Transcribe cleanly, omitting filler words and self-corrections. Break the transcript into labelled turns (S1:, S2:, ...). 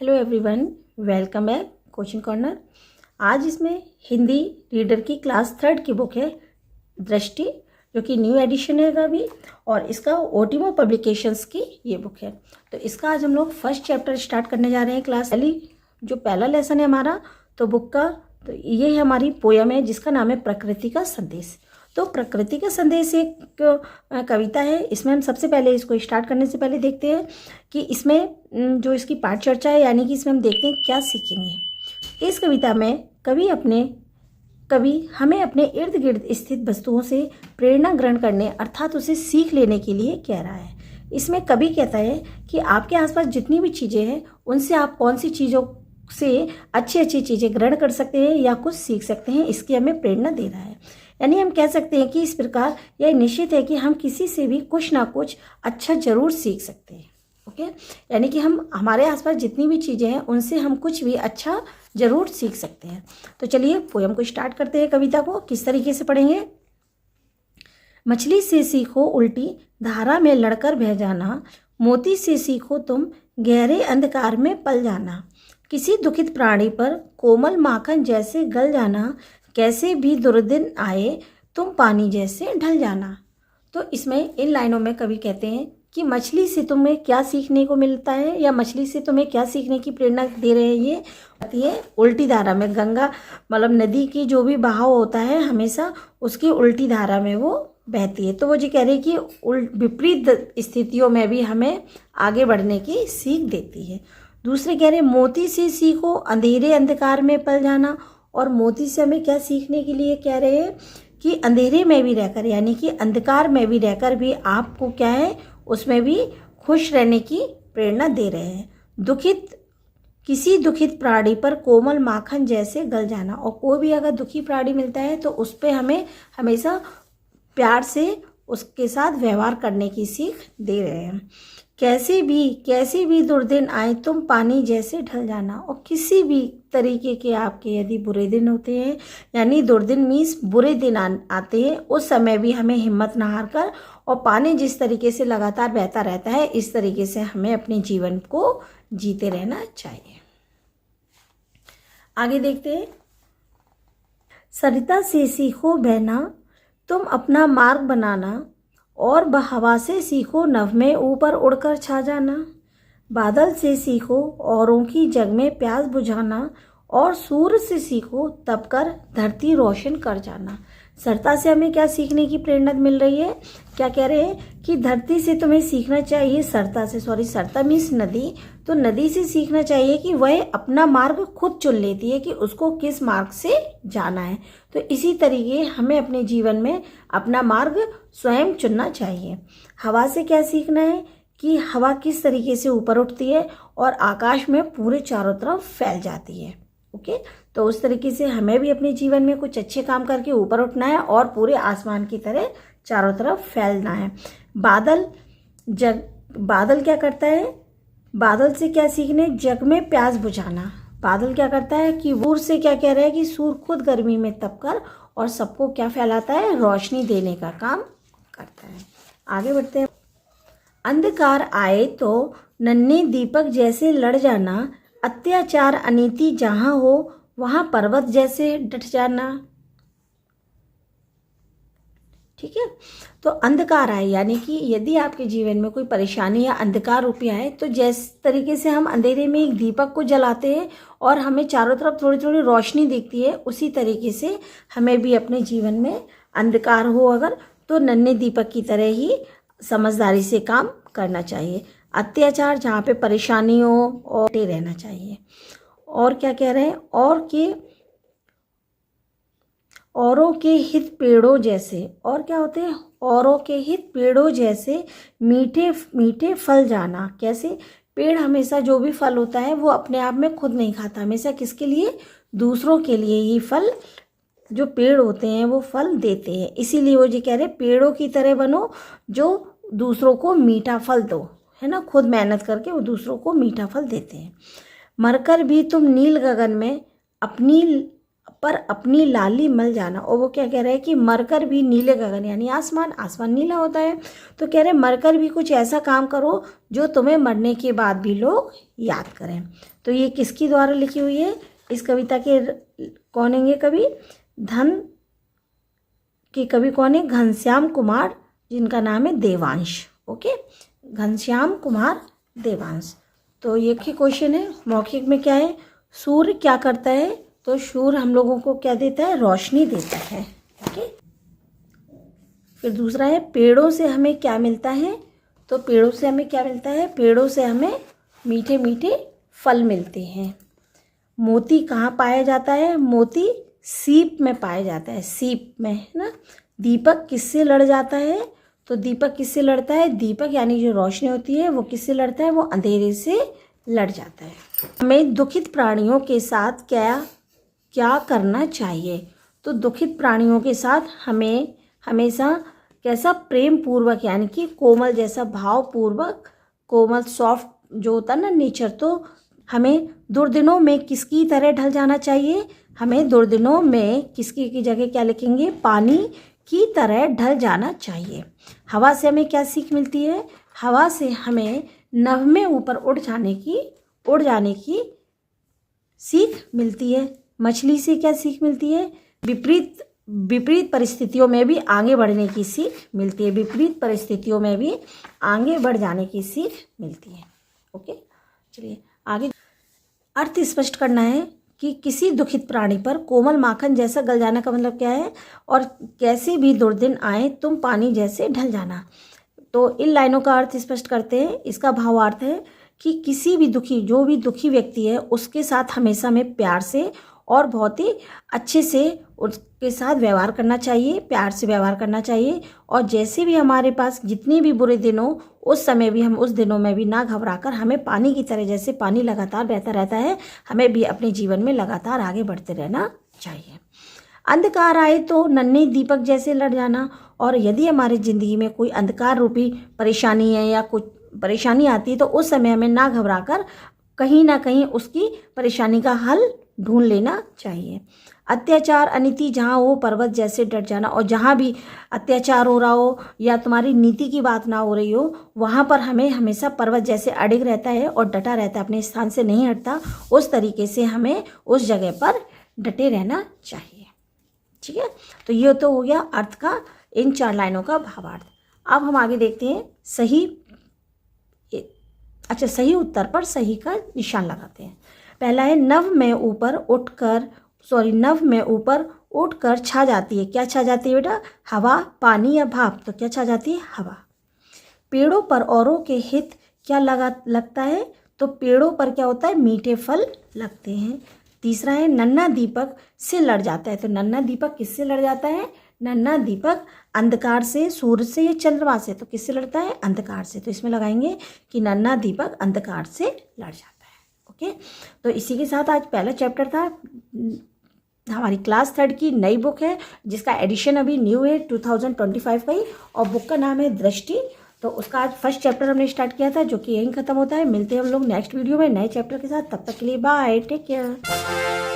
S1: Hello everyone, welcome back coaching corner. आज इसमें Hindi reader की क्लास 3 की बुक है दृष्टि, जो कि न्यू एडिशन है अभी, और इसका ओटिमो पब्लिकेशंस की ये बुक है। तो इसका आज हम लोग फर्स्ट चैप्टर स्टार्ट करने जा रहे हैं। क्लास जो पहला लेसन है हमारा तो बुक का, तो ये है हमारी पोयम है जिसका नाम है प्रकृति का संदेश। तो प्रकृति का संदेश एक कविता है। इसमें हम सबसे पहले इसको स्टार्ट करने से पहले देखते हैं कि इसमें जो इसकी पाठ चर्चा है, यानी कि इसमें हम देखते हैं क्या सीखेंगे। इस कविता में कवि हमें अपने इर्द गिर्द स्थित वस्तुओं से प्रेरणा ग्रहण करने अर्थात उसे सीख लेने के लिए कह रहा है। इसमें कवि कहता है कि आपके आसपास जितनी भी चीज़ें हैं उनसे आप कौन सी चीज़ों से अच्छी अच्छी चीज़ें ग्रहण कर सकते हैं या कुछ सीख सकते हैं, इसकी हमें प्रेरणा दे रहा है। यानी हम कह सकते हैं कि इस प्रकार यह निश्चित है कि हम किसी से भी कुछ ना कुछ अच्छा जरूर सीख सकते हैं। ओके, यानी कि हम हमारे आसपास जितनी भी चीज़ें हैं उनसे हम कुछ भी अच्छा जरूर सीख सकते हैं। तो चलिए पोयम को स्टार्ट करते हैं। कविता को किस तरीके से पढ़ेंगे। मछली से सीखो उल्टी धारा में लड़कर बह जाना, मोती से सीखो तुम गहरे अंधकार में पल जाना, किसी दुखित प्राणी पर कोमल माखन जैसे गल जाना, कैसे भी दुर्दिन आए तुम पानी जैसे ढल जाना। तो इसमें इन लाइनों में कवि कहते हैं कि मछली से तुम्हें क्या सीखने को मिलता है या मछली से तुम्हें क्या सीखने की प्रेरणा दे रहे हैं। ये उल्टी धारा में, गंगा मतलब नदी की जो भी बहाव होता है हमेशा उसकी उल्टी धारा में वो बहती है। तो वो जी कह रहे हैं कि विपरीत स्थितियों में भी हमें आगे बढ़ने की सीख देती है। दूसरे कह रहे हैं मोती से सीखो अंधेरे अंधकार में पल जाना, और मोती से हमें क्या सीखने के लिए कह रहे हैं कि अंधेरे में भी रहकर, यानी कि अंधकार में भी रहकर भी आपको क्या है उसमें भी खुश रहने की प्रेरणा दे रहे हैं। किसी दुखित प्राणी पर कोमल माखन जैसे गल जाना, और कोई भी अगर दुखी प्राणी मिलता है तो उस पर हमें हमेशा प्यार से उसके साथ व्यवहार करने की सीख दे रहे हैं। कैसे भी दुर्दिन आए तुम पानी जैसे ढल जाना, और किसी भी तरीके के आपके यदि बुरे दिन होते हैं, यानी दुर्दिन मीन्स बुरे दिन आते हैं, उस समय भी हमें हिम्मत न हार कर, और पानी जिस तरीके से लगातार बहता रहता है इस तरीके से हमें अपने जीवन को जीते रहना चाहिए। आगे देखते हैं। सरिता से सीखो बहना तुम अपना मार्ग बनाना, और हवा से सीखो नभ में ऊपर उड़कर छा जाना, बादल से सीखो औरों की जग में प्यास बुझाना, और सूर्य से सीखो तप कर धरती रोशन कर जाना। सरिता से हमें क्या सीखने की प्रेरणा मिल रही है। क्या कह रहे हैं कि धरती से तुम्हें सीखना चाहिए, सरिता मीन्स नदी, तो नदी से सीखना चाहिए कि वह अपना मार्ग खुद चुन लेती है कि उसको किस मार्ग से जाना है। तो इसी तरीके हमें अपने जीवन में अपना मार्ग स्वयं चुनना चाहिए। हवा से क्या सीखना है कि हवा किस तरीके से ऊपर उठती है और आकाश में पूरे चारों तरफ फैल जाती है। ओके, तो उस तरीके से हमें भी अपने जीवन में कुछ अच्छे काम करके ऊपर उठना है और पूरे आसमान की तरह चारों तरफ फैलना है। बादल क्या करता है, बादल से क्या सीखने, जग में प्यास बुझाना। बादल क्या करता है कि सूर्य से क्या कह रहा है कि सूर्य खुद गर्मी में तप कर और सबको क्या फैलाता है, रोशनी देने का काम करता है। आगे बढ़ते हैं। अंधकार आए तो नन्हे दीपक जैसे लड़ जाना, अत्याचार अनीति जहां हो वहां पर्वत जैसे डट जाना। ठीक है, तो अंधकार आए यानी कि यदि आपके जीवन में कोई परेशानी या अंधकार रूपी आए, तो जिस तरीके से हम अंधेरे में एक दीपक को जलाते हैं और हमें चारों तरफ थोड़ी थोड़ी रोशनी दिखती है, उसी तरीके से हमें भी अपने जीवन में अंधकार हो अगर, तो नन्हे दीपक की तरह ही समझदारी से काम करना चाहिए। अत्याचार जहाँ पे परेशानी हो और रहना चाहिए। और क्या कह रहे हैं, औरों के हित पेड़ों जैसे, और क्या होते हैं, औरों के हित पेड़ों जैसे मीठे मीठे फल जाना। कैसे, पेड़ हमेशा जो भी फल होता है वो अपने आप में खुद नहीं खाता, हमेशा किसके लिए, दूसरों के लिए ही फल जो पेड़ होते हैं वो फल देते हैं। इसीलिए वो जी कह रहे पेड़ों की तरह बनो जो दूसरों को मीठा फल दो, है ना, खुद मेहनत करके वो दूसरों को मीठा फल देते हैं। मरकर भी तुम नील गगन में पर अपनी लाली मल जाना। और वो क्या कह रहे हैं कि मरकर भी नीले गगन, यानी आसमान, आसमान नीला होता है, तो कह रहे हैं मरकर भी कुछ ऐसा काम करो जो तुम्हें मरने के बाद भी लोग याद करें। तो ये किसकी द्वारा लिखी हुई है? इस कविता के कौन है ये कवि? धन के कवि कौन है? घनश्याम कुमार, जिनका नाम है देवांश। ओके, घनश्याम कुमार देवांश। तो ये क्वेश्चन है मौखिक में क्या है? सूर्य क्या करता है? तो सूर्य हम लोगों को क्या देता है? रोशनी देता है। ओके, फिर दूसरा है पेड़ों से हमें क्या मिलता है? तो पेड़ों से हमें क्या मिलता है? पेड़ों से हमें मीठे मीठे फल मिलते हैं। मोती कहाँ पाया जाता है? मोती सीप में पाया जाता है, सीप में, है ना। दीपक किससे लड़ जाता है? तो दीपक किससे लड़ता है? दीपक यानी जो रोशनी होती है वो किससे लड़ता है? वो अंधेरे से लड़ जाता है। हमें दुखित प्राणियों के साथ क्या करना चाहिए? तो दुखित प्राणियों के साथ हमें हमेशा कैसा? प्रेम पूर्वक, यानी कि कोमल जैसा भावपूर्वक, कोमल सॉफ्ट जो होता है ना नेचर, तो हमें दुर्दिनों में किसकी तरह ढल जाना चाहिए? हमें दुर्दिनों में किसकी की जगह क्या लिखेंगे? पानी की तरह ढल जाना चाहिए। हवा से हमें क्या सीख मिलती है? हवा से हमें नभ में ऊपर उड़ जाने की सीख मिलती है। मछली से क्या सीख मिलती है? विपरीत परिस्थितियों में भी आगे बढ़ने की सीख मिलती है। विपरीत परिस्थितियों में भी आगे बढ़ जाने की सीख मिलती है। ओके, चलिए आगे। अर्थ स्पष्ट करना है कि किसी दुखित प्राणी पर कोमल माखन जैसा गल जाना का मतलब क्या है? और कैसे भी दुर्दिन आए तुम पानी जैसे ढल जाना। तो इन लाइनों का अर्थ स्पष्ट करते हैं। इसका भावार्थ है कि किसी भी जो भी दुखी व्यक्ति है उसके साथ हमेशा में प्यार से और बहुत ही अच्छे से उसके साथ व्यवहार करना चाहिए, प्यार से व्यवहार करना चाहिए। और जैसे भी हमारे पास जितने भी बुरे दिन हो, उस समय भी हम उस दिनों में भी ना घबराकर हमें पानी की तरह, जैसे पानी लगातार बहता रहता है, हमें भी अपने जीवन में लगातार आगे बढ़ते रहना चाहिए। अंधकार आए तो नन्हे दीपक जैसे लड़ जाना। और यदि हमारी ज़िंदगी में कोई अंधकार रूपी परेशानी है या कुछ परेशानी आती है तो उस समय हमें ना घबराकर कहीं ना कहीं उसकी परेशानी का हल ढूंढ लेना चाहिए। अत्याचार अनीति जहाँ हो पर्वत जैसे डट जाना। और जहाँ भी अत्याचार हो रहा हो या तुम्हारी नीति की बात ना हो रही हो, वहाँ पर हमें हमेशा पर्वत जैसे अडिग रहता है और डटा रहता है, अपने स्थान से नहीं हटता। उस तरीके से हमें उस जगह पर डटे रहना चाहिए। ठीक है, तो ये तो हो गया अर्थ का, इन 4 लाइनों का भावार्थ। अब हम आगे देखते हैं सही उत्तर पर सही का निशान लगाते हैं। पहला है नभ में ऊपर उठकर छा जाती है। क्या छा जाती है बेटा? हवा, पानी या भाप? तो क्या छा जाती है? हवा। पेड़ों पर औरों के हित क्या लगता है? तो पेड़ों पर क्या होता है? मीठे फल लगते हैं। तीसरा है नन्हा दीपक से लड़ जाता है। तो नन्हा दीपक किससे लड़ जाता है? नन्हा दीपक अंधकार से, सूर्य से या चंद्रमा से? तो किससे लड़ता है? अंधकार से। तो इसमें लगाएंगे कि नन्हा दीपक अंधकार से लड़ जाता है। ओके, तो इसी के साथ आज पहला चैप्टर था। हमारी क्लास 3 की नई बुक है जिसका एडिशन अभी न्यू है 2025 का ही, और बुक का नाम है दृष्टि। तो उसका आज फर्स्ट चैप्टर हमने स्टार्ट किया था जो कि यहीं खत्म होता है। मिलते हैं हम लोग नेक्स्ट वीडियो में नए चैप्टर के साथ। तब तक के लिए बाय, टेक केयर।